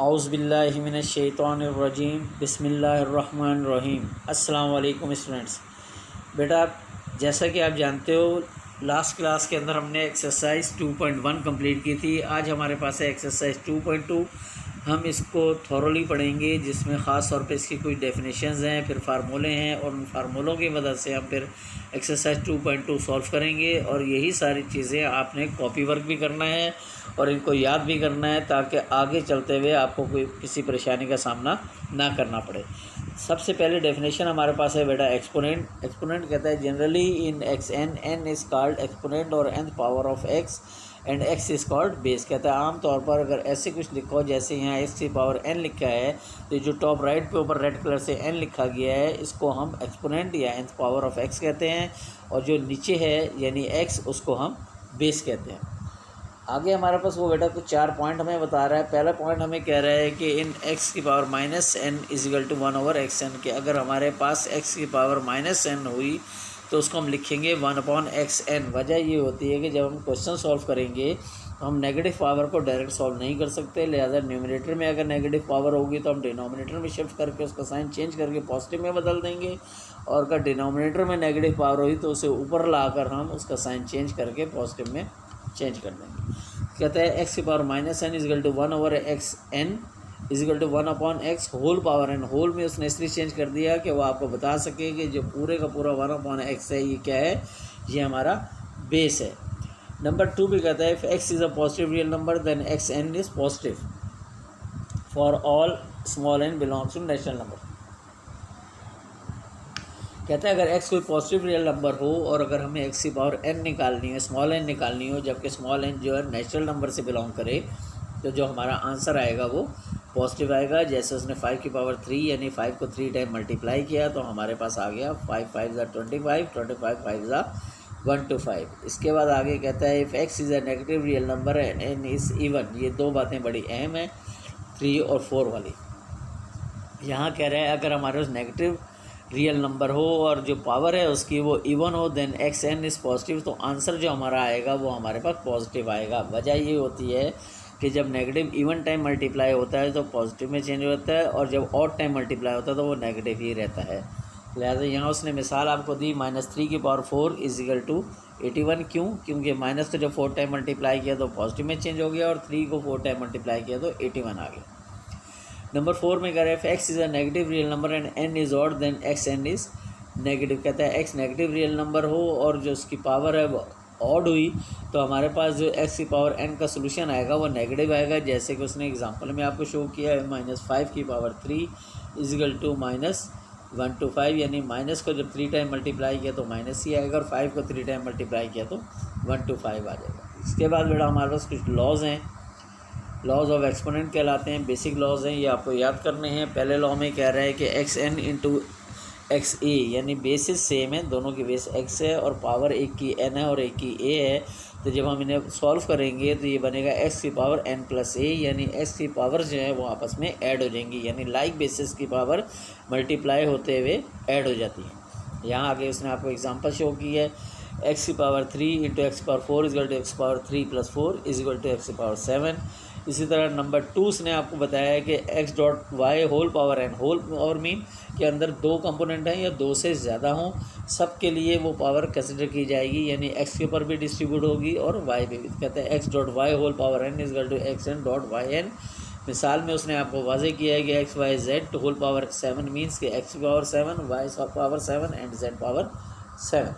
औज़ुबिल्लाहि मिनश्शैतानिर्रजीम बिस्मिल्लाहिर्रहमानिर्रहीम। अस्सलाम वालेकुम स्टूडेंट्स। बेटा, जैसा कि आप जानते हो, लास्ट क्लास के अंदर हमने एक्सरसाइज 2.1 कंप्लीट की थी। आज हमारे पास है एक्सरसाइज 2.2। हम इसको थॉरोली पढ़ेंगे, जिसमें ख़ास तौर पे इसकी कुछ डेफिनेशंस हैं, फिर फार्मूले हैं, और उन फार्मूलों की मदद से हम फिर एक्सरसाइज 2.2 सॉल्व करेंगे। और यही सारी चीज़ें आपने कॉपी वर्क भी करना है और इनको याद भी करना है, ताकि आगे चलते हुए आपको कोई किसी परेशानी का सामना ना करना पड़े। सबसे पहले डेफिनेशन हमारे पास है बेटा एक्सपोनेंट। एक्सपोनेंट कहता है generally in x n, n is called exponent और nth power of x and x is called base. कहता है आमतौर पर अगर ऐसे कुछ लिखो, जैसे यहाँ एक्स की पावर n लिखा है, तो जो टॉप राइट पे ऊपर रेड कलर से n लिखा गया है, इसको हम एक्सपोनेंट या nth पावर ऑफ x कहते हैं, और जो नीचे है यानी x, उसको हम बेस कहते हैं। आगे हमारे पास वो बेटा कुछ 4 पॉइंट हमें बता रहा है। पहला पॉइंट हमें कह रहा है कि इन x की power minus n equal to 1/xn के अगर हमारे पास x की पावर माइनस एन हुई तो उसको हम लिखेंगे 1/xn। वजह ये होती है कि जब हम क्वेश्चन सॉल्व करेंगे तो हम नेगेटिव पावर को डायरेक्ट सॉल्व नहीं कर सकते, लिहाजा न्यूमरेटर में अगर नेगेटिव पावर होगी तो हम डिनोमिनेटर में शिफ्ट करके उसका साइन चेंज करके पॉजिटिव में बदल देंगे, और अगर डिनोमिनेटर में नेगेटिव पावर हुई तो उसे ऊपर लाकर हम उसका साइन चेंज करके पॉजिटिव में चेंज कर देंगे। कहता है एक्स की power minus n equal to 1/xn equal to 1/x whole power n. Whole में उसने इसलिए चेंज कर दिया कि वो आपको बता सके कि जो पूरे का पूरा 1/x है, ये क्या है, ये हमारा बेस है। नंबर 2 भी कहता है if x is a positive real number then xn is positive for all small n belongs to natural number. कहता है अगर x कोई पॉजिटिव रियल नंबर हो और अगर हमें x की पावर n निकालनी है, स्मॉल n निकालनी हो, जबकि स्मॉल n जो है नेचुरल नंबर से बिलोंग करे, तो जो हमारा आंसर आएगा वो पॉजिटिव आएगा। जैसे उसने 5 की पावर 3 यानी 5 को 3 टाइम मल्टीप्लाई किया तो हमारे पास आ गया 5 5 ज़ा 25, 25 5 ज़ा 125। इसके बाद आगे कहता है if x is a negative real number and n is even. ये दो बातें बड़ी अहम हैं, 3 और 4 वाली। यहाँ कह रहा है अगर हमारे पास नेगेटिव रियल नंबर हो और जो पावर है उसकी वो इवन हो, then x n is positive, तो आंसर जो हमारा आएगा वो हमारे पास पॉजिटिव आएगा। वजह ये होती है कि जब नेगेटिव इवन टाइम मल्टीप्लाई होता है तो पॉजिटिव में चेंज होता है, और जब ऑड टाइम मल्टीप्लाई होता है तो वो नेगेटिव ही रहता है। लिहाजा यहाँ उसने मिसाल आपको दी -3 की पावर 4 इजिकल टू 81। क्योंकि माइनस को जब 4 टाइम मल्टीप्लाई किया तो पॉजिटिव में चेंज हो गया, और 3 को 4 टाइम मल्टीप्लाई किया तो 81 आ गया। नंबर 4 में कह रहा है if x is a negative real number and n is odd then x n is negative. कहता है x नेगेटिव रियल नंबर हो और जो उसकी पावर है वो ऑड हुई, तो हमारे पास जो x की पावर n का सोल्यूशन आएगा वो नेगेटिव आएगा। जैसे कि उसने एग्जांपल में आपको शो किया है -5 की पावर 3 इजिकल टू -125, यानी माइनस को जब 3 टाइम मल्टीप्लाई किया तो माइनस ही आएगा, और 5 को 3 टाइम मल्टीप्लाई किया तो 125 आ जाएगा। इसके बाद बेटा हमारे पास कुछ लॉज हैं, लॉज ऑफ एक्सपोनेंट कहलाते हैं, बेसिक लॉज हैं, ये आपको याद करने हैं। पहले लॉ में कह रहा है कि एक्स एन इंटू एक्स ए, यानी बेसिस सेम है, दोनों की बेस x है और पावर एक की n है और एक की a है। तो जब हम इन्हें सॉल्व करेंगे तो ये बनेगा x की पावर n प्लस a, यानी x की पावर जो है वो आपस में ऐड हो जाएंगी, यानी लाइक बेसिस की पावर मल्टीप्लाई होते हुए ऐड हो जाती है। यहाँ आगे उसने आपको एग्जांपल शो की है x की power 3 into x power 4 equal to x power 3 plus 4 equal to x की पावर 7। इसी तरह नंबर 2 उसने आपको बताया है कि x dot y whole power n, whole power mean के अंदर 2 कंपोनेंट हैं या 2 से ज़्यादा हों, सब के लिए वो पावर कंसिडर की जाएगी, यानी x के ऊपर भी डिस्ट्रीब्यूट होगी और y पे भी। कहते हैं x dot y whole power n equal to x n dot y n. मिसाल में उसने आपको वाजे किया है कि x y z whole power 7 means कि x power 7, y power 7 and z power 7।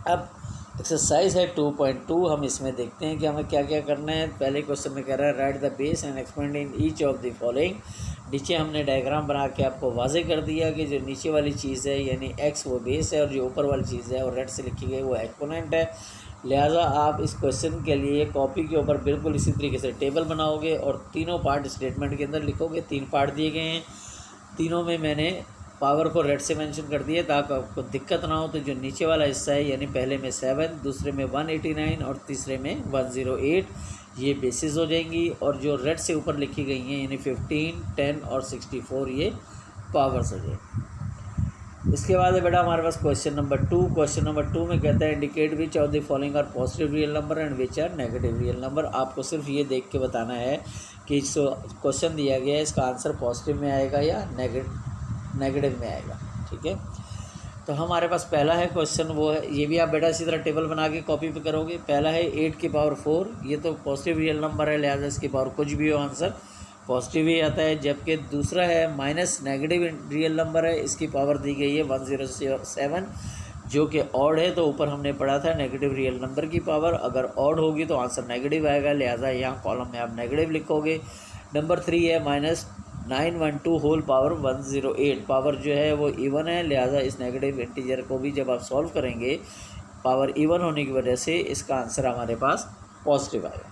अब एक्सरसाइज है 2.2, हम इसमें देखते हैं कि हमें क्या क्या करना है। पहले क्वेश्चन में कह रहा है right the base and expand in each of the following. नीचे हमने डायग्राम बना के आपको वाजे कर दिया कि जो नीचे वाली चीज़ है यानी x वो बेस है, और जो ऊपर वाली चीज़ है और रेड से लिखी गई वो एक्सपोनेंट है। लिहाजा आप इस क्वेश्चन के लिए कॉपी के ऊपर बिल्कुल इसी तरीके से टेबल बनाओगे और तीनों पार्ट स्टेटमेंट के अंदर लिखोगे। 3 पार्ट दिए गए हैं, तीनों में मैंने पावर को रेड से मेंशन कर दिया ताकि आपको दिक्कत ना हो। तो जो नीचे वाला हिस्सा है यानी पहले में 7, दूसरे में 189 और तीसरे में 108, ये बेसिस हो जाएंगी, और जो रेड से ऊपर लिखी गई हैं यानी 15, 10 और 64 ये पावर्स हो जाएंगी। इसके बाद है बेटा हमारे पास क्वेश्चन नंबर 2। क्वेश्चन नंबर 2 में कहता है indicate which of the following are positive real number and which are negative real number. आपको सिर्फ ये देख के बताना है कि कि जो क्वेश्चन दिया गया है इसका आंसर पॉजिटिव में आएगा या नेगेटिव में आएगा। ठीक है, तो हमारे पास पहला है क्वेश्चन, वो है, ये भी आप बेटा इसी तरह टेबल बना के कॉपी पे करोगे। पहला है 8 की पावर 4, ये तो पॉजिटिव रियल नंबर है, लिहाजा इसकी पावर कुछ भी हो आंसर पॉजिटिव ही आता है। जबकि दूसरा है माइनस नेगेटिव रियल नंबर है, इसकी पावर दी गई है 107, जो कि ऑड है, तो ऊपर हमने पढ़ा था नेगेटिव रियल नंबर की पावर अगर ऑड होगी तो आंसर नेगेटिव आएगा, लिहाजा यहाँ कॉलम में आप नेगेटिव लिखोगे। नंबर 3 है माइनस 912 होल पावर 108, पावर जो है वो इवन है, लिहाजा इस नेगेटिव इंटीजर को भी जब आप सॉल्व करेंगे पावर इवन होने की वजह से इसका आंसर हमारे पास पॉजिटिव आएगा।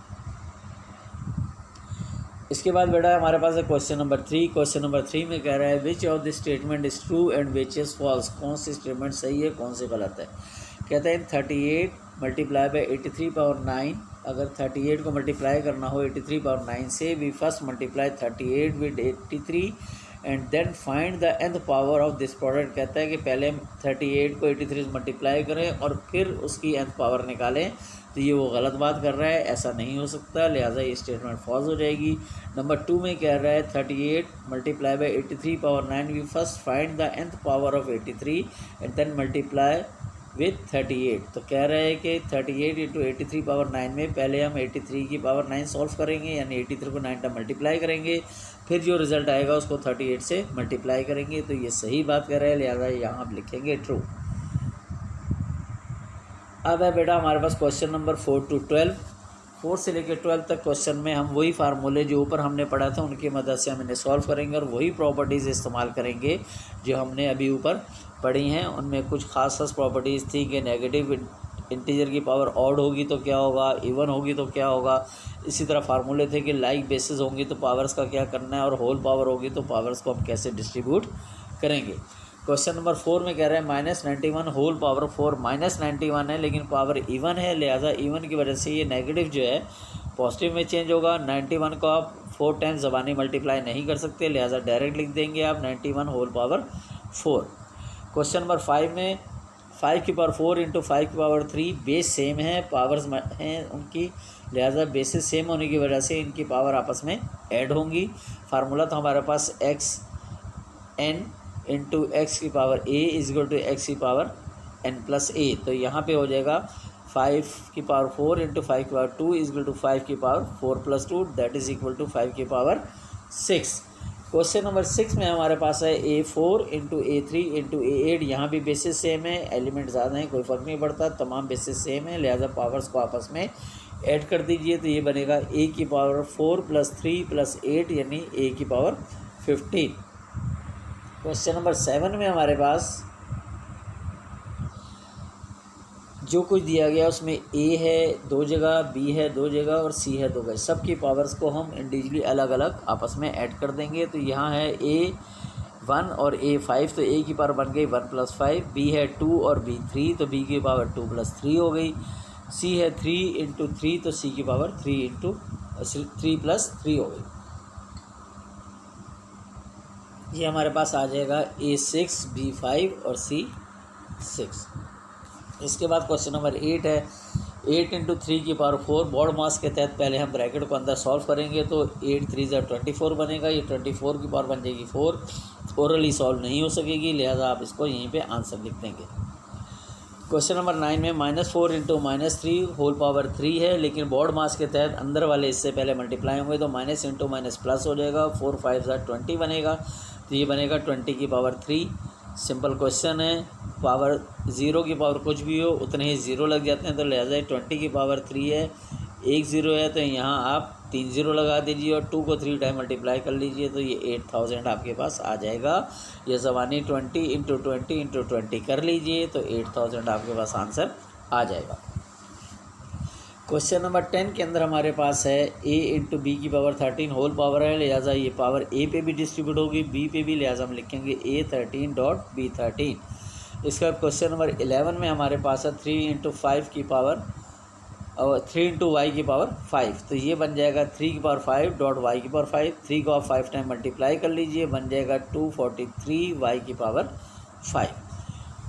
इसके बाद बेटा हमारे पास है क्वेश्चन नंबर 3। क्वेश्चन नंबर 3 में कह रहा है which of the statement is true and which is false, कौन सी स्टेटमेंट सही है कौन सी गलत है। कहता है 38 मल्टीप्लाई बाई 83 पावर 9, अगर 38 को मल्टीप्लाई करना हो 83 पावर 9 से, we first multiply 38 with 83 and then find the nth power of this product. कहता है कि पहले हम 38 को 83 से मल्टीप्लाई करें और फिर उसकी nth पावर निकालें, तो ये वो गलत बात कर रहा है, ऐसा नहीं हो सकता, लिहाजा ये स्टेटमेंट फॉल्स हो जाएगी। नंबर 2 में कह रहा है 38 multiply by 83 power 9, we first find the nth power of 83 and then multiply with 38। तो कह रहा है कि 38 इंटू 83 पावर 9 में पहले हम 83 की पावर 9 सॉल्व करेंगे, यानी 83 को 9 टाइम मल्टीप्लाई करेंगे, फिर जो रिज़ल्ट आएगा उसको 38 से मल्टीप्लाई करेंगे, तो ये सही बात कर रहा है, लिहाजा यहाँ आप लिखेंगे ट्रू। अब है बेटा हमारे पास क्वेश्चन नंबर 4 to 12, 4 से लेकर 12 तक क्वेश्चन में हम वही फार्मूले जो ऊपर हमने पढ़ा था उनकी मदद से हम इन्हें सॉल्व करेंगे और वही प्रॉपर्टीज़ इस्तेमाल करेंगे जो हमने अभी ऊपर पढ़ी हैं। उनमें कुछ खास प्रॉपर्टीज़ थी कि नेगेटिव इंटीजर की पावर ऑड होगी तो क्या होगा, इवन होगी तो क्या होगा। इसी तरह फार्मूले थे कि लाइक बेसिस होंगी तो पावर्स का क्या करना है, और होल पावर होगी तो पावर्स को हम कैसे डिस्ट्रीब्यूट करेंगे। क्वेश्चन नंबर 4 में कह रहे हैं -91 होल पावर 4, -91 है लेकिन पावर इवन है, लिहाजा इवन की वजह से ये नेगेटिव जो है पॉजिटिव में चेंज होगा। 91 को आप 4 टाइम्स ज़बानी मल्टीप्लाई नहीं कर सकते, लिहाजा डायरेक्ट लिख देंगे आप 91 होल पावर 4। क्वेश्चन नंबर 5 में 5 की पावर 4 इंटू 5 की पावर 3, बेस सेम है, पावर्स हैं उनकी, लिहाजा बेसिस सेम होने की वजह से इनकी पावर आपस में ऐड होंगी। फार्मूला तो हमारे पास एक्स एन इंटू एक्स की power a is equal to x की पावर एन प्लस ए, तो यहाँ पे हो जाएगा 5 की पावर 4 इंटू 5 की पावर 2 इज इक्वल टू 5 की power 4 plus 2, that is equal to 5 की पावर 6। क्वेश्चन नंबर 6 में हमारे पास है A4 into A3 into A8, यहाँ भी बेसिस सेम है, एलिमेंट ज़्यादा हैं कोई फ़र्क नहीं पड़ता, तमाम बेसिस सेम है, लिहाजा पावर्स को आपस में ऐड कर दीजिए, तो ये बनेगा A की पावर 4 प्लस 3 प्लस 8 यानी A की पावर 15। क्वेश्चन नंबर 7 में हमारे पास जो कुछ दिया गया उसमें A है 2 जगह, B है 2 जगह और C है 2 जगह, सब की पावर्स को हम इंडिविजुअली अलग अलग आपस में ऐड कर देंगे। तो यहाँ है A1 और A5, तो A की पावर बन गई 1 प्लस 5, B है 2 और B 3, तो B की पावर 2 प्लस 3 हो गई, C है 3 इंटू 3, तो C की पावर 3 प्लस 3 हो गई। ये हमारे पास आ जाएगा A6, B5 और C6। इसके बाद क्वेश्चन नंबर 8 है 8 इंटू 3 की पावर 4, बॉड मास के तहत पहले हम ब्रैकेट को अंदर सॉल्व करेंगे, तो 8 3 24 बनेगा, ये 24 की पावर बन जाएगी 4, ओरली सॉल्व नहीं हो सकेगी, लिहाजा आप इसको यहीं पे आंसर लिख देंगे। क्वेश्चन नंबर 9 में -4 इंटू -3 होल पावर 3 है, लेकिन बॉड मास के तहत अंदर वाले इससे पहले मल्टीप्लाई होंगे तो माइनस इंटू माइनस प्लस हो जाएगा, 4 5 20 बनेगा, तो ये बनेगा 20 की पावर 3। सिंपल क्वेश्चन है, पावर 0 की पावर कुछ भी हो उतने ही 0 लग जाते हैं, तो लिहाजा 20 की पावर 3 है, एक 0 है तो यहाँ आप 3 0 लगा दीजिए और 2 को 3 टाइम मल्टीप्लाई कर लीजिए, तो ये 8000 आपके पास आ जाएगा। ये ज़बानी 20 इंटू 20 कर लीजिए, तो 8000 आपके पास आंसर आ जाएगा। क्वेश्चन नंबर 10 के अंदर हमारे पास है A इंटू बी की पावर 13 होल पावर है, लिहाजा ये पावर A पे भी डिस्ट्रीब्यूट होगी, B पे भी, लिहाजा हम लिखेंगे A13 डॉट B13। इसके बाद क्वेश्चन नंबर 11 में हमारे पास है 3 इंटू 5 की पावर और 3 इंटू वाई की पावर 5, तो ये बन जाएगा 3 की पावर 5 डॉट वाई की पावर 5, 3 को आप 5 टाइम मल्टीप्लाई कर लीजिए, बन जाएगा 243 वाई की पावर 5।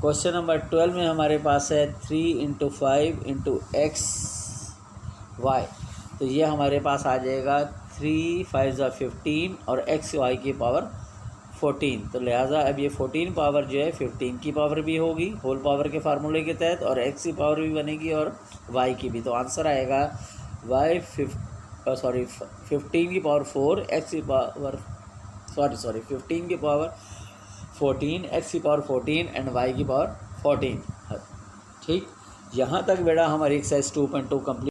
क्वेश्चन नंबर 12 में हमारे पास है 3 इंटू 5 इंटू एक्स वाई, तो ये हमारे पास आ जाएगा 3 5 15 और एक्स वाई की पावर 14। तो लिहाजा अब ये 14 पावर जो है 15 की पावर भी होगी होल पावर के फार्मूले के तहत, और एक्स की पावर भी बनेगी और वाई की भी। तो आंसर आएगा वाई 15 की पावर 4 एक्स की पावर 15 की पावर 14 एक्स की पावर 14 एंड वाई की पावर 14। ठीक, यहाँ तक बेटा हमारी एक्सरसाइज 2.2 कंप्लीट।